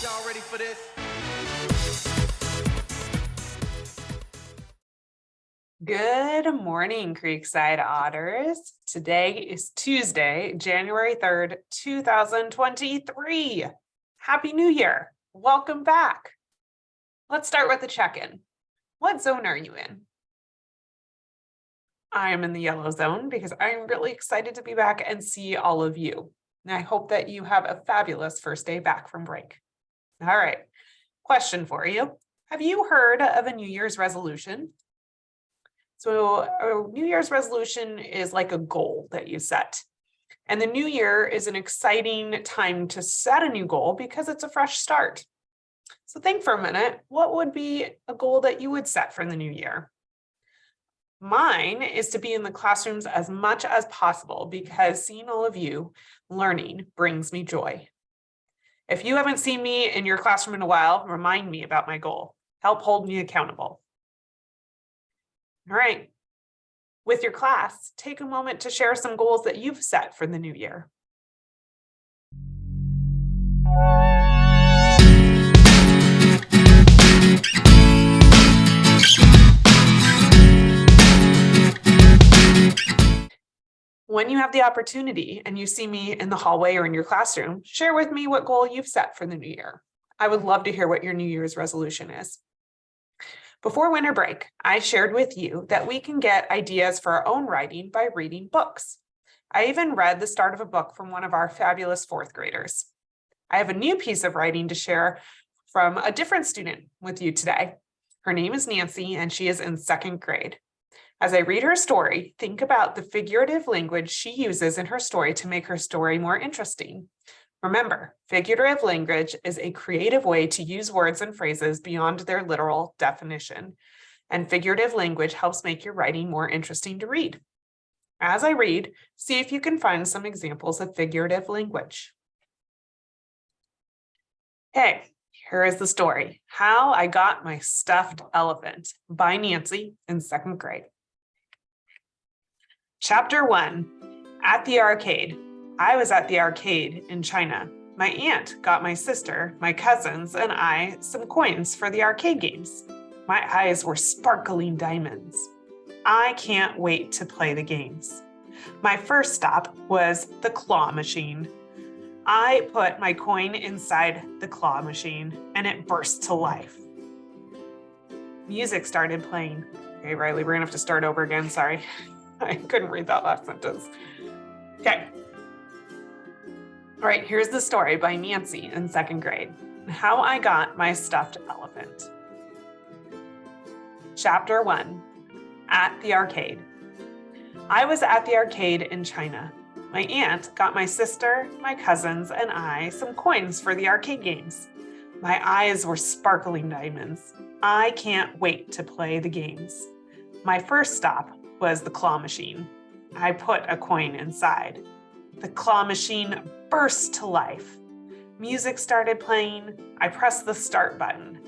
Y'all ready for this? Good morning, Creekside Otters. Today is Tuesday, January 3rd, 2023. Happy New Year. Welcome back. Let's start with the check-in. What zone are you in? I am in the yellow zone because I'm really excited to be back and see all of you. And I hope that you have a fabulous first day back from break. All right, question for you. Have you heard of a New Year's resolution? So a New Year's resolution is like a goal that you set. And the new year is an exciting time to set a new goal because it's a fresh start. So think for a minute, what would be a goal that you would set for the new year? Mine is to be in the classrooms as much as possible because seeing all of you learning brings me joy. If you haven't seen me in your classroom in a while, remind me about my goal. Help hold me accountable. All right. With your class, take a moment to share some goals that you've set for the new year. When you have the opportunity and you see me in the hallway or in your classroom, share with me what goal you've set for the new year. I would love to hear what your New Year's resolution is. Before winter break, I shared with you that we can get ideas for our own writing by reading books. I even read the start of a book from one of our fabulous fourth graders. I have a new piece of writing to share from a different student with you today. Her name is Nancy, and she is in second grade. As I read her story, think about the figurative language she uses in her story to make her story more interesting. Remember, figurative language is a creative way to use words and phrases beyond their literal definition, and figurative language helps make your writing more interesting to read. As I read, see if you can find some examples of figurative language. Okay, here is the story, How I Got My Stuffed Elephant by Nancy in second grade. Chapter 1, At the Arcade. I was at the arcade in China. My aunt got my sister, my cousins, and I some coins for the arcade games. My eyes were sparkling diamonds. I can't wait to play the games. My first stop was the claw machine. I put my coin inside the claw machine and it burst to life. Music started playing. Okay, Riley, we're gonna have to start over again, sorry. I couldn't read that last sentence. Okay. All right, here's the story by Nancy in second grade. How I Got My Stuffed Elephant. Chapter 1, At the Arcade. I was at the arcade in China. My aunt got my sister, my cousins, and I some coins for the arcade games. My eyes were sparkling diamonds. I can't wait to play the games. My first stop was the claw machine. I put a coin inside. The claw machine burst to life. Music started playing. I pressed the start button.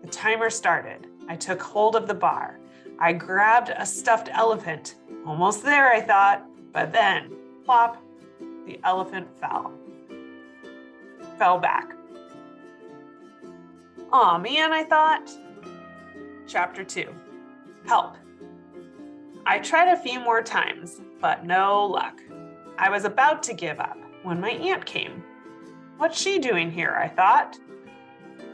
The timer started. I took hold of the bar. I grabbed a stuffed elephant. Almost there, I thought, but then, plop, the elephant fell back. Aw, man, I thought. Chapter 2, Help. I tried a few more times, but no luck. I was about to give up when my aunt came. What's she doing here, I thought.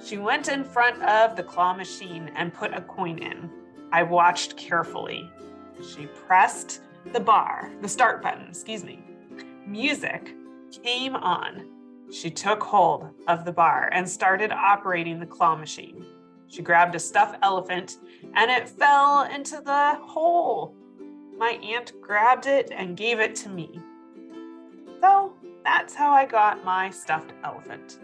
She went in front of the claw machine and put a coin in. I watched carefully. She pressed the start button, Music came on. She took hold of the bar and started operating the claw machine. She grabbed a stuffed elephant and it fell into the hole. My aunt grabbed it and gave it to me. So that's how I got my stuffed elephant.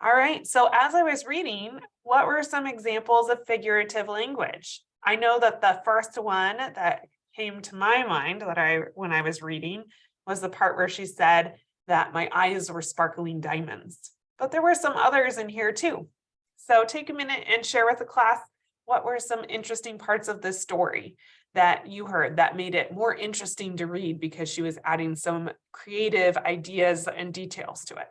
All right, so as I was reading, what were some examples of figurative language? I know that the first one that came to my mind when I was reading was the part where she said that my eyes were sparkling diamonds. But there were some others in here too. So take a minute and share with the class What were some interesting parts of this story that you heard that made it more interesting to read because she was adding some creative ideas and details to it?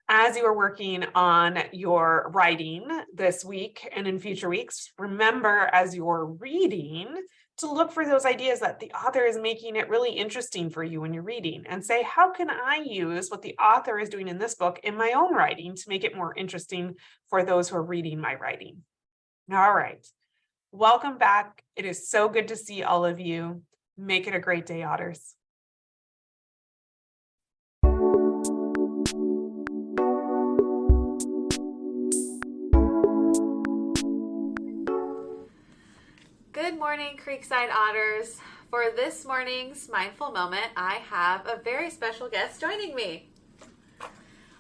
As you are working on your writing this week and in future weeks, remember as you're reading to look for those ideas that the author is making it really interesting for you when you're reading and say, how can I use what the author is doing in this book in my own writing to make it more interesting for those who are reading my writing? All right. Welcome back. It is so good to see all of you. Make it a great day, Otters. Good morning, Creekside Otters. For this morning's mindful moment, I have a very special guest joining me.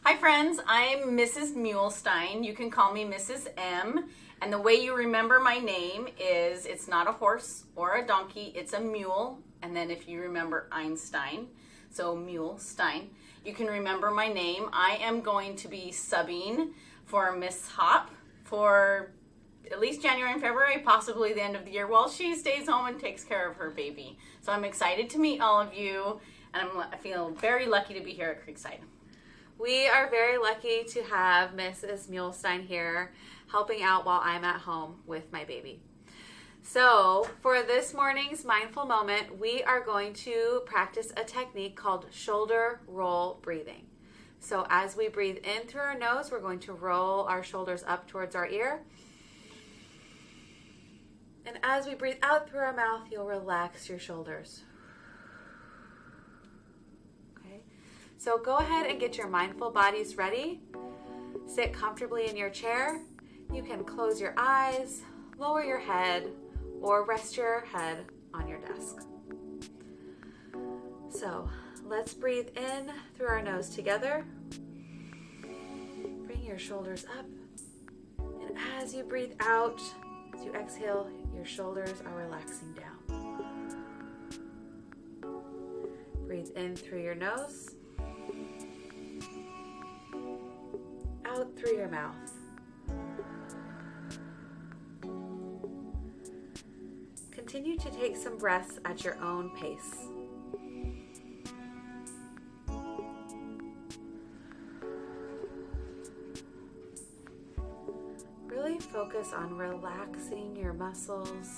Hi friends, I'm Mrs. Mulestein. You can call me Mrs. M. And the way you remember my name is it's not a horse or a donkey, it's a mule. And then if you remember Einstein, so Mulestein, you can remember my name. I am going to be subbing for Miss Hop for at least January and February, possibly the end of the year, while she stays home and takes care of her baby. So I'm excited to meet all of you, and I feel very lucky to be here at Creekside. We are very lucky to have Mrs. Mulestein here helping out while I'm at home with my baby. So for this morning's mindful moment, we are going to practice a technique called shoulder roll breathing. So as we breathe in through our nose, we're going to roll our shoulders up towards our ear. And as we breathe out through our mouth, you'll relax your shoulders. Okay, so go ahead and get your mindful bodies ready. Sit comfortably in your chair. You can close your eyes, lower your head, or rest your head on your desk. So let's breathe in through our nose together. Bring your shoulders up. And as you breathe out, as you exhale, your shoulders are relaxing down. Breathe in through your nose, out through your mouth. Continue to take some breaths at your own pace. Really focus on relaxing your muscles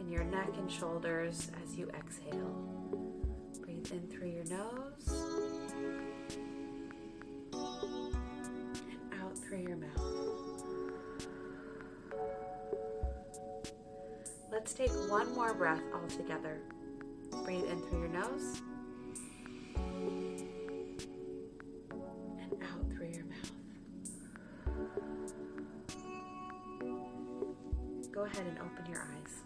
in your neck and shoulders as you exhale. Breathe in through your nose and out through your mouth. Let's take one more breath all together. Breathe in through your nose and out through your mouth. Go ahead and open your eyes.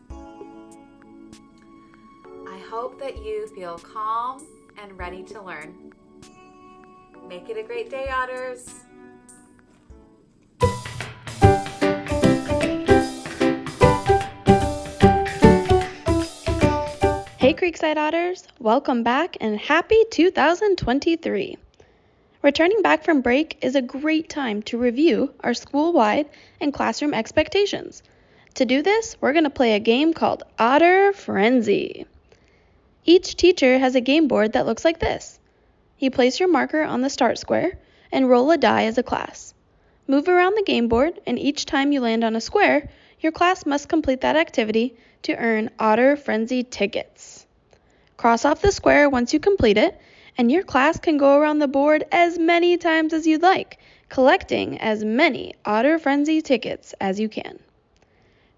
I hope that you feel calm and ready to learn. Make it a great day, Otters. Hey Creekside Otters, welcome back and happy 2023. Returning back from break is a great time to review our school-wide and classroom expectations. To do this, we're going to play a game called Otter Frenzy. Each teacher has a game board that looks like this. You place your marker on the start square and roll a die as a class. Move around the game board, and each time you land on a square, your class must complete that activity to earn Otter Frenzy tickets. Cross off the square once you complete it, and your class can go around the board as many times as you'd like, collecting as many Otter Frenzy tickets as you can.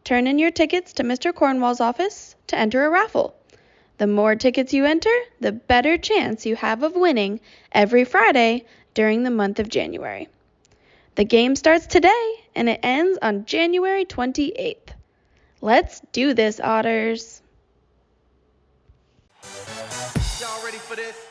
Turn in your tickets to Mr. Cornwall's office to enter a raffle. The more tickets you enter, the better chance you have of winning every Friday during the month of January. The game starts today and it ends on January 28th. Let's do this, Otters! Y'all ready for this?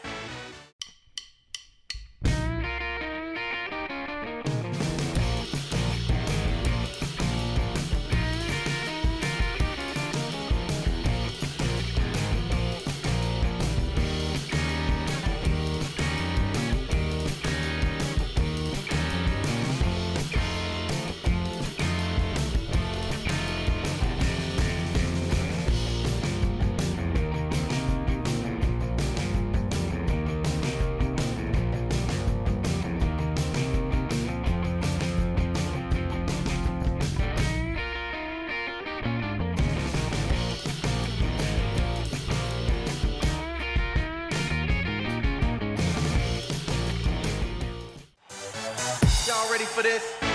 ready for this?